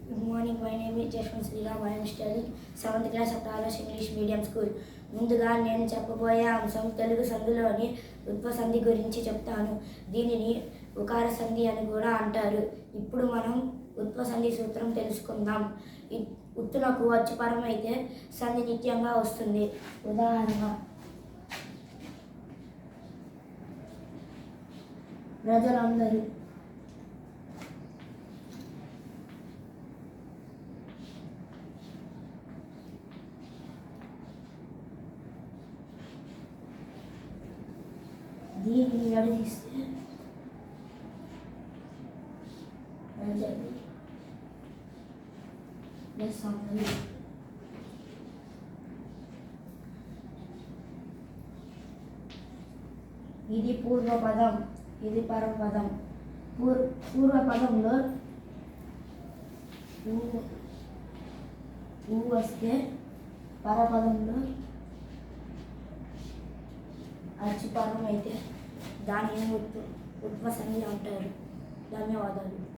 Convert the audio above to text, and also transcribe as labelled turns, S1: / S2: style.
S1: Good morning. My name is Jashwant Sriram. I am studying 7th class at Alas English Medium School. ముందుగా నేను చెప్పబోయే అంశం తెలుగు సంధిలోని ఉత్పసంధి గురించి చెప్తాను. దీనిని ఉకార సంధి అని కూడా అంటారు. ఇప్పుడు మనం ఉత్పసంధి సూత్రం తెలుసుకుందాం. ఉత్తునకు వచ్చుపరం అయితే సంధి నిత్యంగా వస్తుంది. ఉదాహరణ ప్రజలందరూ, దీనిని విడదీస్తే ప్రజలు ప్లస్ అందరూ. ఇది పూర్వపదం, ఇది పరపదం. పూర్వపదంలో ఊ వస్తే పరపదంలో అచ్చుపరం అయితే దానిని ఉత్పసంధి అంటారు. ధన్యవాదాలు.